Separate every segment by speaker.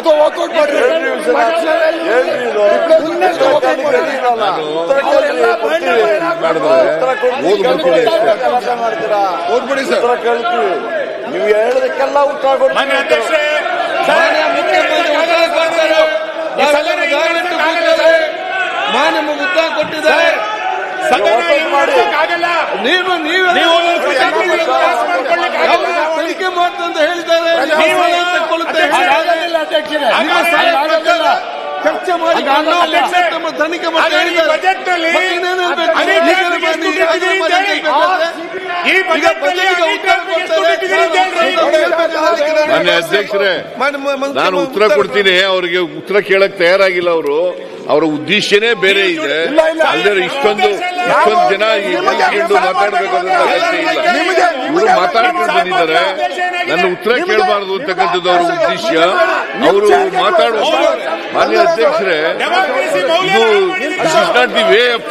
Speaker 1: ಅಥವಾ ವಾಕೌಟ್ ಮಾಡ್ರಿ.
Speaker 2: ಓದ್ಬಿಡಿ ಸರ್.
Speaker 1: ನೀವು ಹೇಳೋದಕ್ಕೆಲ್ಲ ಉತ್ತರ ಕೊಡ್ತೀನಿ.
Speaker 2: ನಿಮಗೆ ಉತ್ತರ ಕೊಟ್ಟಿದ್ದಾರೆ. ತನಿಖೆ ಮಾಡ್ತಂತ ಹೇಳಿದ್ದಾರೆ. ಚರ್ಚೆ ಮಾಡಿ ತನಿಖೆ ಮಾಡಿ
Speaker 3: ಮಾನ್ಯ ಅಧ್ಯಕ್ಷರೇ, ನಾನು ಉತ್ತರ ಕೊಡ್ತೀನಿ. ಅವರಿಗೆ ಉತ್ತರ ಕೇಳಕ್ ತಯಾರಾಗಿಲ್ಲ. ಅವರ ಉದ್ದೇಶನೇ ಬೇರೆ ಇದೆ. ಅಲ್ಲದೆ ಇಷ್ಟೊಂದು ಜನ ಮಾತಾಡಬೇಕಾದ ಅಗತ್ಯ ಇಲ್ಲ. ಇವರು ಮಾತಾಡ್ಕೊಂಡು ಬಂದಿದ್ದಾರೆ. ನನ್ನ ಉತ್ತರ ಕೇಳಬಾರದು ಅಂತಕ್ಕಂಥದ್ದು ಅವರ ಉದ್ದೇಶ. ಅವರು ಮಾತಾಡುವ ಮಾನ್ಯ ಅಧ್ಯಕ್ಷರೇ, ಇದು this is not the way of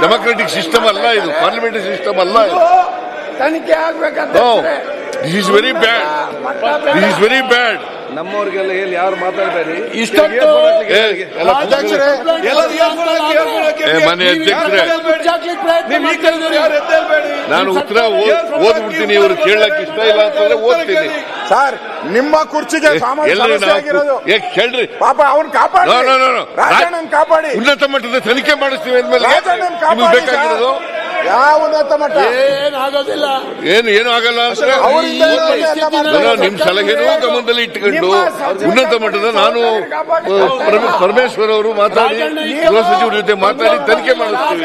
Speaker 3: democratic system ಅಲ್ಲ. ಇದು ಪಾರ್ಲಿಮೆಂಟರಿ ಸಿಸ್ಟಮ್ ಅಲ್ಲ.
Speaker 1: ತನಿಖೆ ಆಗ್ಬೇಕಂತ
Speaker 3: this is very bad. This is very bad.
Speaker 2: ನಮ್ಮವ್ರಿಗೆಲ್ಲ ಹೇಳಿ ಯಾರು ಮಾತಾಡಬೇಡಿ.
Speaker 3: ಮಾನ್ಯ ಅಧ್ಯಕ್ಷರೇ, ನಾನು ಉತ್ತರ ಓದ್ಬಿಡ್ತೀನಿ. ಇವರು ಕೇಳಕ್ ಇಷ್ಟ ಇಲ್ಲ ಅಂತಂದ್ರೆ ಓದ್ತೀನಿ.
Speaker 1: ಸರ್, ನಿಮ್ಮ ಕುರ್ಚಿಗೆ
Speaker 3: ಕೇಳ್ರಿ
Speaker 1: ಪಾಪ ಅವ್ನು ಕಾಪಾಡಿ. ಕಾಪಾಡಿ.
Speaker 3: ಉನ್ನತ ಮಟ್ಟದ ತನಿಖೆ ಮಾಡಿಸ್ತೀವಿ ಅಂದ್ಮೇಲೆ ನಿಮ್ಗೆ ಬೇಕಾಗಿರೋದು
Speaker 1: ಯಾವ ಉನ್ನತ ಮಟ್ಟ
Speaker 2: ಏನಾಗೋದಿಲ್ಲ.
Speaker 3: ಏನು ಆಗಲ್ಲ ಅಂದ್ರೆ ನಿಮ್ ಸಲಹೆನೂ ಗಮನದಲ್ಲಿ ಇಟ್ಟುಕೊಂಡು ಉನ್ನತ ಮಟ್ಟದ ನಾನು ಪರಮೇಶ್ವರ್ ಅವರು ಮಾತಾಡಿ ಗೃಹ ಸಚಿವರ ಜೊತೆ ಮಾತಾಡಿ ತನಿಖೆ ಮಾಡಿಸ್ತೀವಿ.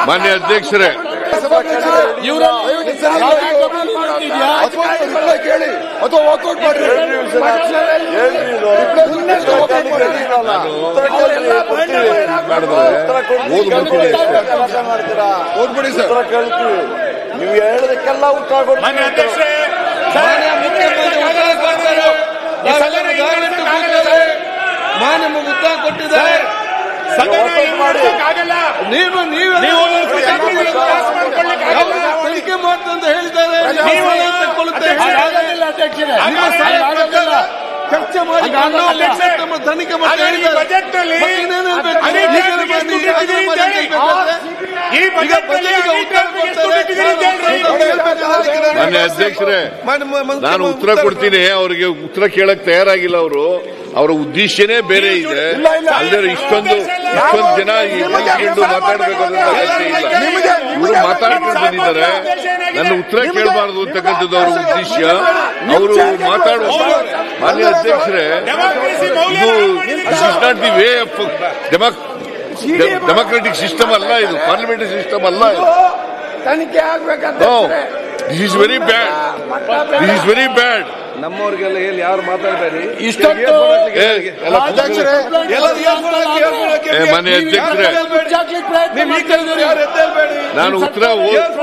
Speaker 3: ಮಾನ್ಯ ಅಧ್ಯಕ್ಷರೇ,
Speaker 1: ಕೇಳಿ ಅಥವಾ ವಾಕೌಟ್ ಮಾಡ್ರಿ.
Speaker 3: ಓದ್ಬಿಡಿ ಸರ್.
Speaker 1: ನೀವು ಹೇಳೋದಕ್ಕೆಲ್ಲ ಉತ್ತರ ಕೊಡ್ತೀನಿ.
Speaker 2: ನಿಮಗೆ ಉತ್ತರ ಕೊಟ್ಟಿದ್ದಾರೆ. ತನಿಖೆ ಮಾಡ್ತಂತ ಹೇಳಿದ್ದಾರೆ. ಚರ್ಚೆ ಮಾಡಿ ತನಿಖೆ ಮಾಡಿ
Speaker 3: ಮಾನ್ಯ ಅಧ್ಯಕ್ಷರೇ, ನಾನು ಉತ್ತರ ಕೊಡ್ತೀನಿ. ಅವರಿಗೆ ಉತ್ತರ ಕೇಳಕ್ ತಯಾರಾಗಿಲ್ಲ. ಅವರ ಉದ್ದೇಶನೇ ಬೇರೆ ಇದೆ. ಅಲ್ಲದೆ ಇಷ್ಟೊಂದು ಜನ ಮಾತಾಡಬೇಕಾದ ಅಗತ್ಯ ಇಲ್ಲ. ಇವರು ಮಾತಾಡ್ಕೊಂಡು ಬಂದಿದ್ದಾರೆ. ನನ್ನ ಉತ್ತರ ಕೇಳಬಾರದು ಅಂತಕ್ಕಂಥದ್ದು ಅವರ ಉದ್ದೇಶ. ಅವರು ಮಾತಾಡುವ ಮಾನ್ಯ ಅಧ್ಯಕ್ಷರೇ, ಇದು this is not the way of democratic system ಅಲ್ಲ. ಇದು ಪಾರ್ಲಿಮೆಂಟರಿ ಸಿಸ್ಟಮ್ ಅಲ್ಲ.
Speaker 1: ತನಿಖೆ ಆಗ್ಬೇಕಂತ
Speaker 3: this is very bad. This is very bad.
Speaker 2: ನಮ್ಮವ್ರಿಗೆಲ್ಲ ಹೇಳಿ ಯಾರು ಮಾತಾಡಬೇಡಿ.
Speaker 3: ಮಾನ್ಯ ಅಧ್ಯಕ್ಷರೇ, ನಾನು ಉತ್ತರ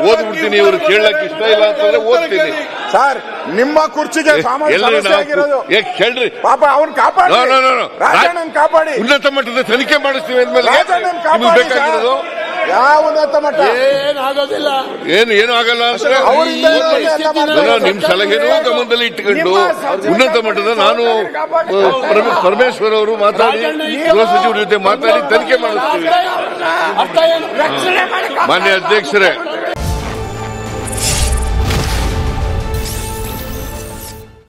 Speaker 3: ಓದ್ಬಿಡ್ತೀನಿ. ಇವರು ಕೇಳಕ್ ಇಷ್ಟ ಇಲ್ಲ ಅಂತಂದ್ರೆ ಓದ್ತೀನಿ.
Speaker 1: ಸರ್, ನಿಮ್ಮ ಕುರ್ಚಿಗೆ
Speaker 3: ಕೇಳ್ರಿ
Speaker 1: ಪಾಪ ಅವ್ನು ಕಾಪಾಡಿ. ಕಾಪಾಡಿ.
Speaker 3: ಉನ್ನತ ಮಟ್ಟದ ತನಿಖೆ ಮಾಡಿಸ್ತೀವಿ ಅಂದ್ಮೇಲೆ ನಿಮ್ಗೆ ಬೇಕಾಗಿರೋದು
Speaker 1: ಯಾವ ಉನ್ನತ ಮಟ್ಟ
Speaker 2: ಏನಾಗೋದಿಲ್ಲ.
Speaker 3: ಏನು ಆಗಲ್ಲ ಅಂದ್ರೆ ನಿಮ್ ಸಲಹೆನೂ ಗಮನದಲ್ಲಿ ಇಟ್ಟುಕೊಂಡು ಉನ್ನತ ಮಟ್ಟದ ನಾನು ಪರಮೇಶ್ವರ್ ಅವರು ಮಾತಾಡಿ ಗೃಹ ಸಚಿವರ ಜೊತೆ ಮಾತಾಡಿ ತನಿಖೆ ಮಾಡಿಸ್ತೀವಿ. ಮಾನ್ಯ ಅಧ್ಯಕ್ಷರೇ,